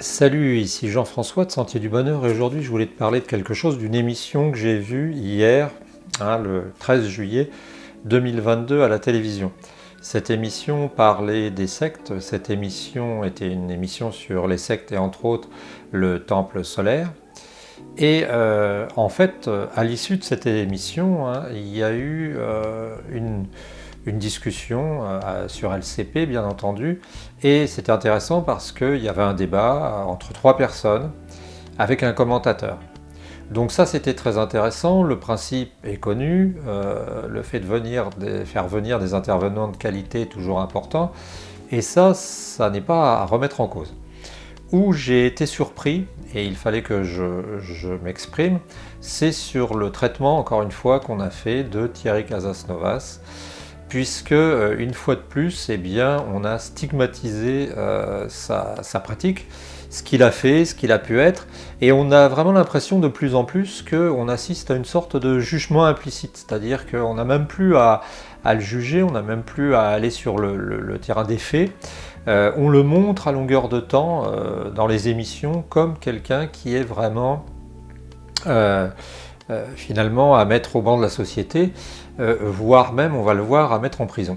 Salut, ici Jean-François de Sentier du Bonheur et aujourd'hui je voulais te parler de quelque chose, d'une émission que j'ai vue hier, le 13 juillet 2022 à la télévision. Cette émission parlait des sectes, cette émission était une émission sur les sectes et entre autres le temple solaire. Et en fait, à l'issue de cette émission, il y a eu une discussion sur LCP, bien entendu, et c'était intéressant parce qu'il y avait un débat entre trois personnes avec un commentateur. Donc ça, c'était très intéressant. Le principe est connu, le fait de faire venir des intervenants de qualité est toujours important, et ça n'est pas à remettre en cause. Où j'ai été surpris, et il fallait que je m'exprime, c'est sur le traitement, encore une fois, qu'on a fait de Thierry Casasnovas, puisque, une fois de plus, eh bien, on a stigmatisé sa pratique, ce qu'il a fait, ce qu'il a pu être, et on a vraiment l'impression de plus en plus qu'on assiste à une sorte de jugement implicite, c'est-à-dire qu'on n'a même plus à le juger, on n'a même plus à aller sur le terrain des faits. On le montre à longueur de temps dans les émissions comme quelqu'un qui est vraiment finalement à mettre au banc de la société, voire même, on va le voir, à mettre en prison.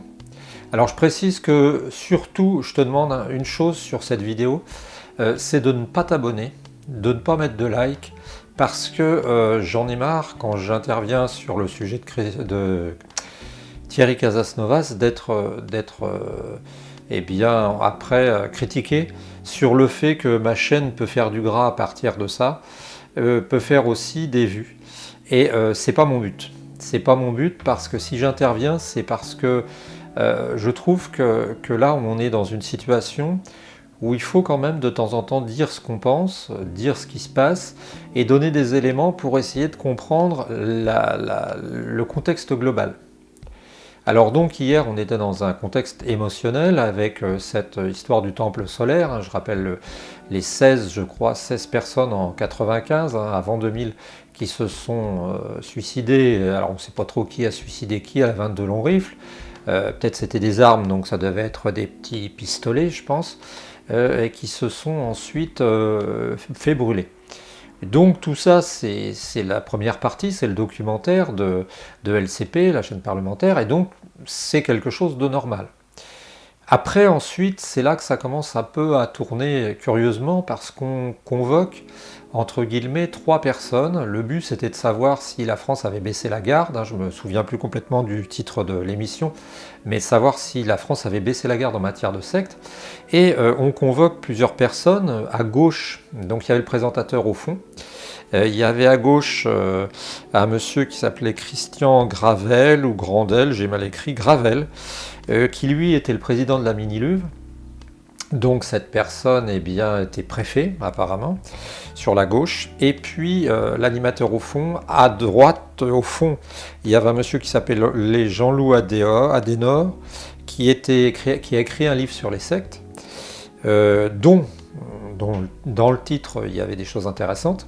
Alors je précise que surtout, je te demande une chose sur cette vidéo, c'est de ne pas t'abonner, de ne pas mettre de like, parce que j'en ai marre quand j'interviens sur le sujet de Thierry Casasnovas d'être eh bien, après critiqué sur le fait que ma chaîne peut faire du gras à partir de ça, peut faire aussi des vues. Et c'est pas mon but. C'est pas mon but parce que si j'interviens, c'est parce que je trouve que là, on est dans une situation où il faut quand même de temps en temps dire ce qu'on pense, dire ce qui se passe et donner des éléments pour essayer de comprendre le contexte global. Alors donc hier on était dans un contexte émotionnel avec cette histoire du temple solaire, je rappelle les 16, je crois, 16 personnes en 95, avant 2000, qui se sont suicidées, alors on ne sait pas trop qui a suicidé qui à la 22 long rifle, peut-être c'était des armes, donc ça devait être des petits pistolets je pense, et qui se sont ensuite fait brûler. Donc tout ça, c'est la première partie, c'est le documentaire de LCP, la chaîne parlementaire, et donc c'est quelque chose de normal. Après, ensuite, c'est là que ça commence un peu à tourner curieusement parce qu'on convoque, entre guillemets, trois personnes. Le but, c'était de savoir si la France avait baissé la garde. Je ne me souviens plus complètement du titre de l'émission, mais savoir si la France avait baissé la garde en matière de secte. Et on convoque plusieurs personnes. À gauche, donc il y avait le présentateur au fond. Il y avait à gauche un monsieur qui s'appelait Christian Gravel, ou Grandel, j'ai mal écrit, Gravel, qui lui était le président de la Miniluve. Donc cette personne était préfet apparemment, sur la gauche. Et puis l'animateur au fond, à droite au fond, il y avait un monsieur qui s'appelait Jean-Loup Adenor, qui a écrit un livre sur les sectes, dont dans le titre il y avait des choses intéressantes.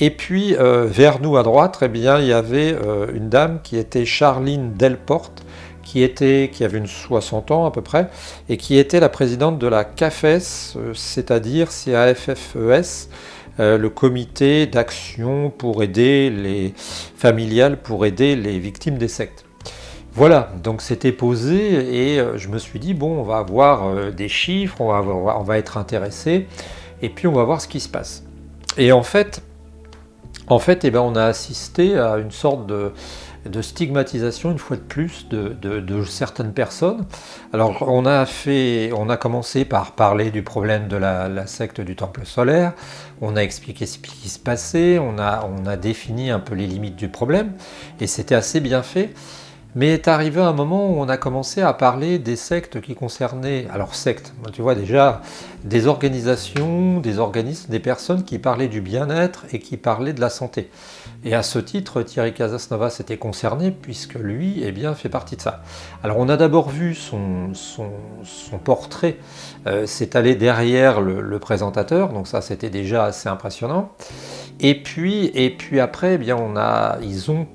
Et puis vers nous à droite, il y avait une dame qui était Charline Delporte, qui avait une 60 ans à peu près, et qui était la présidente de la CAFES, c'est-à-dire CAFFES, le comité d'action pour aider les familiales, pour aider les victimes des sectes. Voilà, donc c'était posé, et je me suis dit, bon, on va avoir des chiffres, on va être intéressé, et puis on va voir ce qui se passe. Et en fait, on a assisté à une sorte de stigmatisation, une fois de plus, de certaines personnes. Alors on a commencé par parler du problème de la secte du temple solaire, on a expliqué ce qui se passait, on a défini un peu les limites du problème, et c'était assez bien fait. Mais est arrivé un moment où on a commencé à parler des sectes qui concernaient, alors sectes, tu vois déjà, des organisations, des organismes, des personnes qui parlaient du bien-être et qui parlaient de la santé. Et à ce titre, Thierry Casasnovas était concerné puisque lui, fait partie de ça. Alors on a d'abord vu son portrait s'étaler derrière le présentateur, donc ça c'était déjà assez impressionnant. Et puis après, ils ont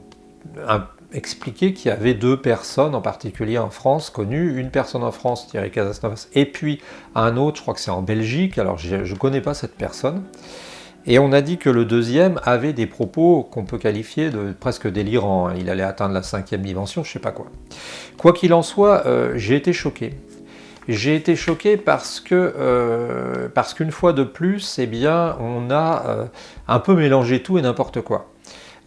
expliqué qu'il y avait deux personnes en particulier en France connues, une personne en France, Thierry Casasnovas, et puis un autre, je crois que c'est en Belgique, alors je ne connais pas cette personne, et on a dit que le deuxième avait des propos qu'on peut qualifier de presque délirants, il allait atteindre la 5e dimension, je ne sais pas quoi. Quoi qu'il en soit, j'ai été choqué. J'ai été choqué parce qu'une fois de plus, eh bien, on a un peu mélangé tout et n'importe quoi.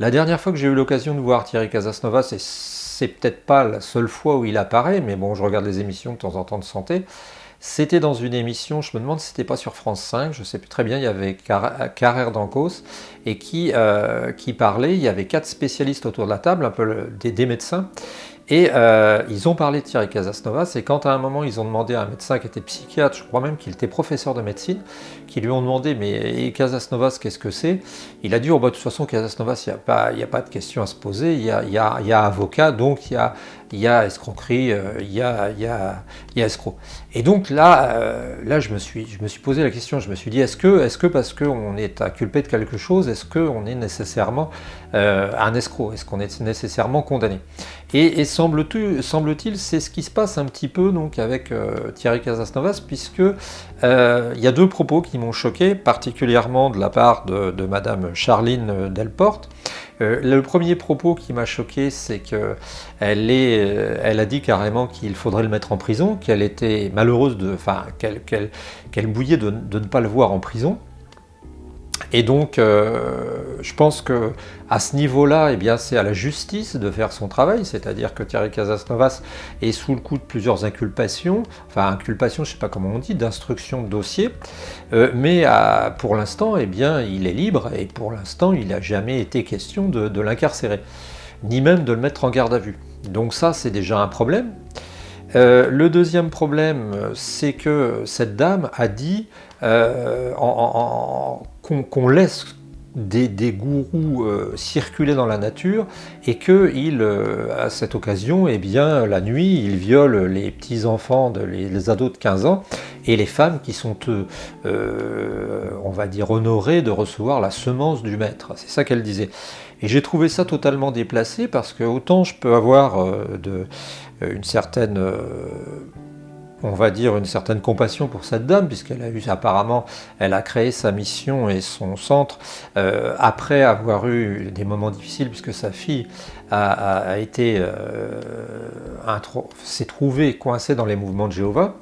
La dernière fois que j'ai eu l'occasion de voir Thierry Casasnovas, et c'est peut-être pas la seule fois où il apparaît, mais bon, je regarde les émissions de temps en temps de santé, c'était dans une émission, je me demande si c'était pas sur France 5, je sais plus très bien, il y avait Carrère d'Ancos, et qui parlait, il y avait 4 spécialistes autour de la table, un peu des médecins, et ils ont parlé de Thierry Casasnovas, et quand à un moment ils ont demandé à un médecin qui était psychiatre, je crois même qu'il était professeur de médecine, qui lui ont demandé mais Casasnovas qu'est-ce que c'est? Il a dit oh, bah, de toute façon Casasnovas il n'y a pas de question à se poser, il y a avocat, donc il y a escroquerie, il y a escroc. Et donc là je me suis posé la question, je me suis dit est-ce que parce qu'on est inculpé de quelque chose, est-ce qu'on est nécessairement un escroc, est-ce qu'on est nécessairement condamné? Et semble-t-il, c'est ce qui se passe un petit peu donc avec Thierry Casasnovas, puisque il y a deux propos qui m'ont choqué, particulièrement de la part de Madame Charline Delporte. Le premier propos qui m'a choqué, c'est qu'elle a dit carrément qu'il faudrait le mettre en prison, qu'elle était malheureuse, qu'elle bouillait de ne pas le voir en prison. Et donc, je pense que à ce niveau-là, eh bien, c'est à la justice de faire son travail, c'est-à-dire que Thierry Casasnovas est sous le coup de plusieurs inculpations, enfin inculpations, je ne sais pas comment on dit, d'instruction de dossier, mais pour l'instant, eh bien, il est libre et pour l'instant, il n'a jamais été question de l'incarcérer, ni même de le mettre en garde à vue. Donc ça, c'est déjà un problème. Le deuxième problème, c'est que cette dame a dit qu'on laisse des gourous circuler dans la nature et que à cette occasion, eh bien, la nuit, il viole les petits-enfants, les ados de 15 ans et les femmes qui sont, on va dire, honorées de recevoir la semence du maître. C'est ça qu'elle disait. Et j'ai trouvé ça totalement déplacé parce que autant je peux avoir une certaine... on va dire une certaine compassion pour cette dame, puisqu'elle a eu apparemment, elle a créé sa mission et son centre après avoir eu des moments difficiles, puisque sa fille s'est trouvée coincée dans les mouvements de Jéhovah,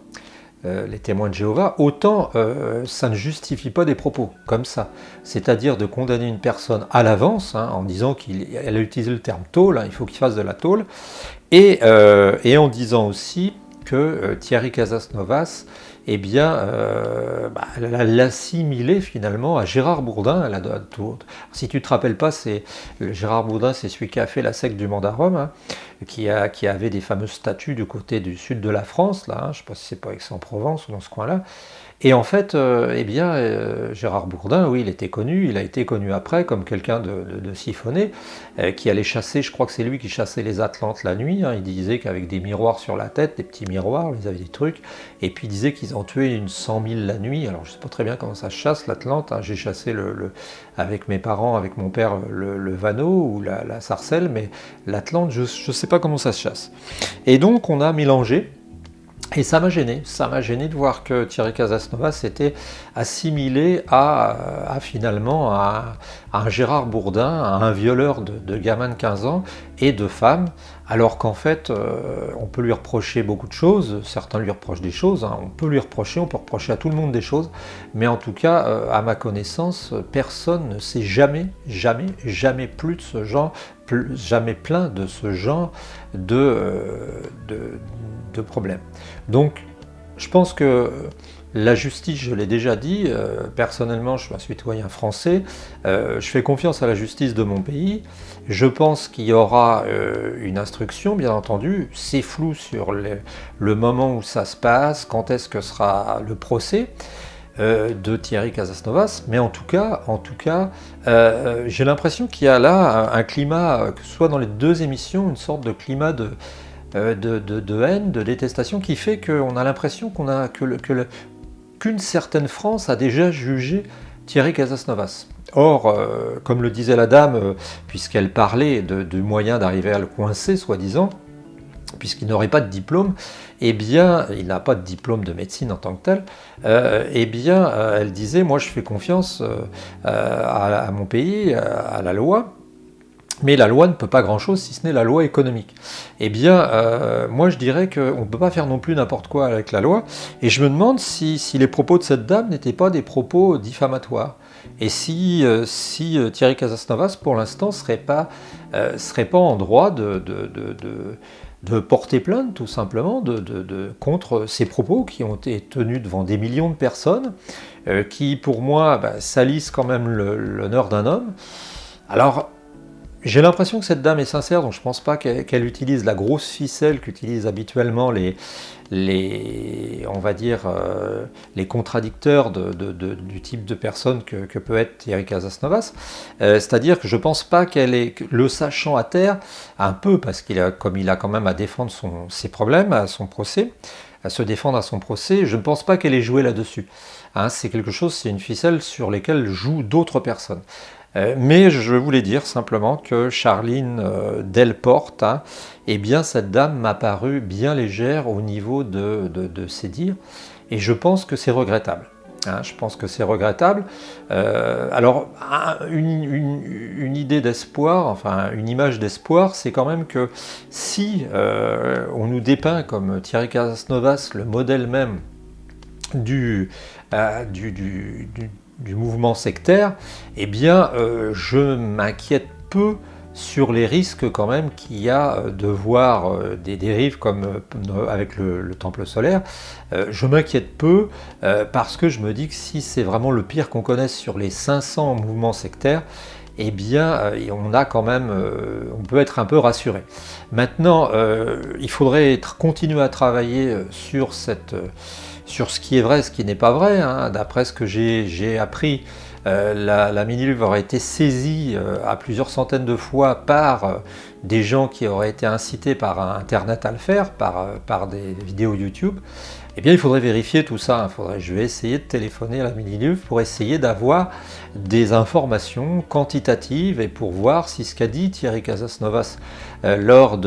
les témoins de Jéhovah, autant ça ne justifie pas des propos comme ça. C'est-à-dire de condamner une personne à l'avance, hein, en disant qu'elle a utilisé le terme tôle, hein, il faut qu'il fasse de la tôle, et en disant aussi que Thierry Casasnovas, eh bien, elle l'a assimilé finalement à Gérard Bourdin. Si tu ne te rappelles pas, Gérard Bourdin, c'est celui qui a fait la secte du Mandarum, hein, qui avait des fameuses statues du côté du sud de la France, là, hein, je ne sais pas si c'est pas Aix-en-Provence ou dans ce coin-là. Et en fait, Gérard Bourdin, oui, il a été connu après comme quelqu'un de siphonné, qui allait chasser, je crois que c'est lui qui chassait les Atlantes la nuit, hein, il disait qu'avec des miroirs sur la tête, des petits miroirs, ils avaient des trucs, et puis il disait qu'ils en tuaient 100 000 la nuit, alors je ne sais pas très bien comment ça se chasse l'Atlante, hein. J'ai chassé avec mes parents, avec mon père, le vanneau ou la sarcelle, mais l'Atlante, je ne sais pas comment ça se chasse. Et donc on a mélangé. Et ça m'a gêné de voir que Thierry Casasnovas était assimilé finalement à un Gérard Bourdin, à un violeur de gamins de 15 ans et de femmes, alors qu'en fait, on peut lui reprocher beaucoup de choses, certains lui reprochent des choses, hein, on peut reprocher à tout le monde des choses, mais en tout cas, à ma connaissance, personne ne s'est jamais plus de ce genre, jamais plaint de ce genre de problèmes. Donc, je pense que la justice, je l'ai déjà dit, personnellement, je suis un citoyen français, je fais confiance à la justice de mon pays, je pense qu'il y aura une instruction, bien entendu, c'est flou sur le moment où ça se passe, quand est-ce que sera le procès de Thierry Casasnovas, mais en tout cas, j'ai l'impression qu'il y a là un climat, que ce soit dans les deux émissions, une sorte de climat de haine, de détestation, qui fait qu'on a l'impression qu'une certaine France a déjà jugé Thierry Casasnovas. Or, comme le disait la dame, puisqu'elle parlait du moyen d'arriver à le coincer, soi-disant, puisqu'il n'aurait pas de diplôme, eh bien, il n'a pas de diplôme de médecine en tant que tel, eh bien, elle disait, moi je fais confiance à mon pays, à la loi, mais la loi ne peut pas grand-chose si ce n'est la loi économique. Eh bien, moi je dirais qu'on ne peut pas faire non plus n'importe quoi avec la loi, et je me demande si les propos de cette dame n'étaient pas des propos diffamatoires, et si Thierry Casasnovas, pour l'instant, serait pas en droit de porter plainte, tout simplement, contre ces propos qui ont été tenus devant des millions de personnes, qui, pour moi, salissent quand même l'honneur d'un homme. Alors, j'ai l'impression que cette dame est sincère, donc je ne pense pas qu'elle utilise la grosse ficelle qu'utilisent habituellement on va dire, les contradicteurs du type de personne que peut être Thierry Casasnovas. C'est-à-dire que je ne pense pas qu'elle est, le sachant à terre, un peu, parce comme il a quand même à défendre ses problèmes, à son procès, à se défendre à son procès, je ne pense pas qu'elle ait joué là-dessus. Hein, c'est quelque chose, c'est une ficelle sur laquelle jouent d'autres personnes. Mais je voulais dire simplement que Charline Delporte, hein, eh bien cette dame m'a paru bien légère au niveau de ses dires, et je pense que c'est regrettable. Hein, je pense que c'est regrettable. Alors, une idée d'espoir, enfin une image d'espoir, c'est quand même que si on nous dépeint comme Thierry Casasnovas, le modèle même du mouvement sectaire, eh bien, je m'inquiète peu sur les risques quand même qu'il y a de voir des dérives comme avec le temple solaire. Je m'inquiète peu parce que je me dis que si c'est vraiment le pire qu'on connaisse sur les 500 mouvements sectaires, eh bien, on a quand même, on peut être un peu rassuré. Maintenant, il faudrait continuer à travailler sur ce qui est vrai, ce qui n'est pas vrai. Hein. D'après ce que j'ai appris, la mini-luve aurait été saisie à plusieurs centaines de fois par des gens qui auraient été incités par Internet à le faire, par des vidéos YouTube. Eh bien, il faudrait vérifier tout ça. Je vais essayer de téléphoner à la mini-luve pour essayer d'avoir des informations quantitatives et pour voir si ce qu'a dit Thierry Casasnovas lors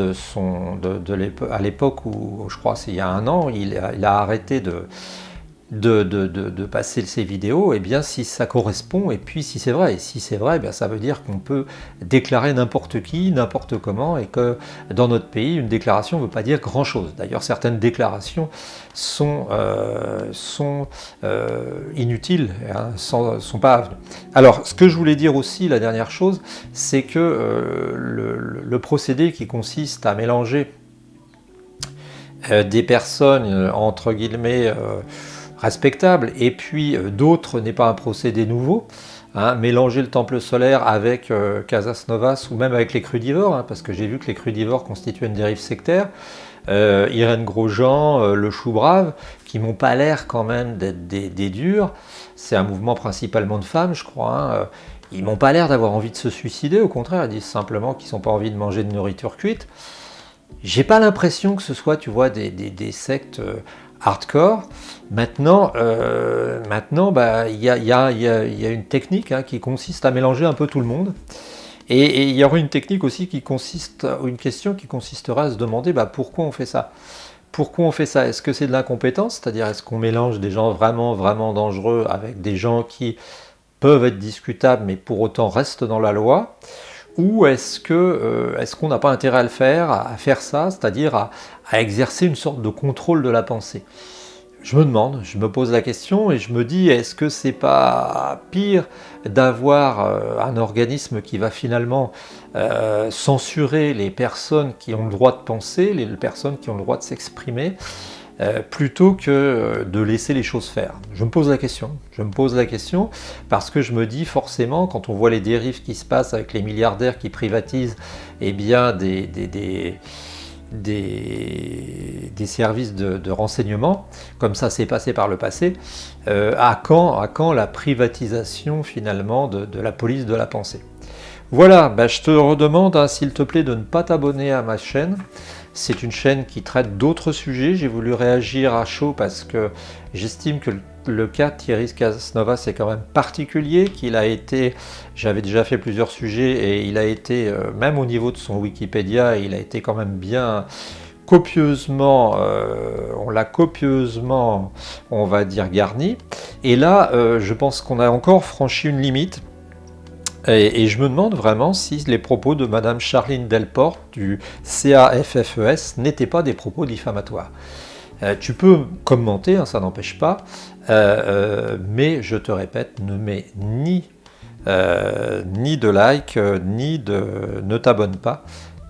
à l'époque où, je crois c'est il y a un an, il a arrêté de passer ces vidéos, et bien si ça correspond, et puis si c'est vrai. Et si c'est vrai, bien ça veut dire qu'on peut déclarer n'importe qui, n'importe comment, et que dans notre pays, une déclaration ne veut pas dire grand-chose. D'ailleurs, certaines déclarations sont inutiles, hein, sont pas avenues. Alors, ce que je voulais dire aussi, la dernière chose, c'est que le procédé qui consiste à mélanger des personnes, entre guillemets, respectable, et puis d'autres n'est pas un procédé nouveau. Hein, mélanger le temple solaire avec Casasnovas ou même avec les crudivores, hein, parce que j'ai vu que les crudivores constituaient une dérive sectaire. Irène Grosjean, le Chou Brave, qui m'ont pas l'air quand même d'être des durs. C'est un mouvement principalement de femmes, je crois. Hein. Ils m'ont pas l'air d'avoir envie de se suicider, au contraire, ils disent simplement qu'ils n'ont pas envie de manger de nourriture cuite. J'ai pas l'impression que ce soit, tu vois, des sectes hardcore. Maintenant, il y a une technique hein, qui consiste à mélanger un peu tout le monde. Et il y aura une technique aussi une question qui consistera à se demander pourquoi on fait ça. Pourquoi on fait ça? Est-ce que c'est de l'incompétence? C'est-à-dire, est-ce qu'on mélange des gens vraiment, vraiment dangereux avec des gens qui peuvent être discutables, mais pour autant restent dans la loi? Ou est-ce qu'on n'a pas intérêt à faire ça, c'est-à-dire à exercer une sorte de contrôle de la pensée? Je me pose la question et je me dis, est-ce que c'est pas pire d'avoir un organisme qui va finalement censurer les personnes qui ont le droit de penser, les personnes qui ont le droit de s'exprimer, plutôt que de laisser les choses faire? Je me pose la question parce que je me dis forcément, quand on voit les dérives qui se passent avec les milliardaires qui privatisent bien des services de renseignement, comme ça s'est passé par le passé, à quand la privatisation finalement de la police de la pensée? Voilà, je te redemande, hein, s'il te plaît, de ne pas t'abonner à ma chaîne. C'est une chaîne qui traite d'autres sujets. J'ai voulu réagir à chaud parce que j'estime que le cas de Thierry Casanova, c'est quand même particulier, qu'il a été, j'avais déjà fait plusieurs sujets, et il a été, même au niveau de son Wikipédia, il a été quand même bien copieusement, on l'a copieusement, on va dire, garni. Et là, je pense qu'on a encore franchi une limite. Et je me demande vraiment si les propos de Madame Charline Delporte du CAFFES n'étaient pas des propos diffamatoires. Tu peux commenter, hein, ça n'empêche pas, mais je te répète, ne mets ni de like, ne t'abonne pas,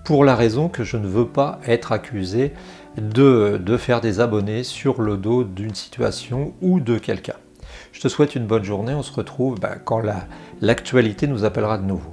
pour la raison que je ne veux pas être accusé de faire des abonnés sur le dos d'une situation ou de quelqu'un. Je te souhaite une bonne journée, on se retrouve quand l'actualité nous appellera de nouveau.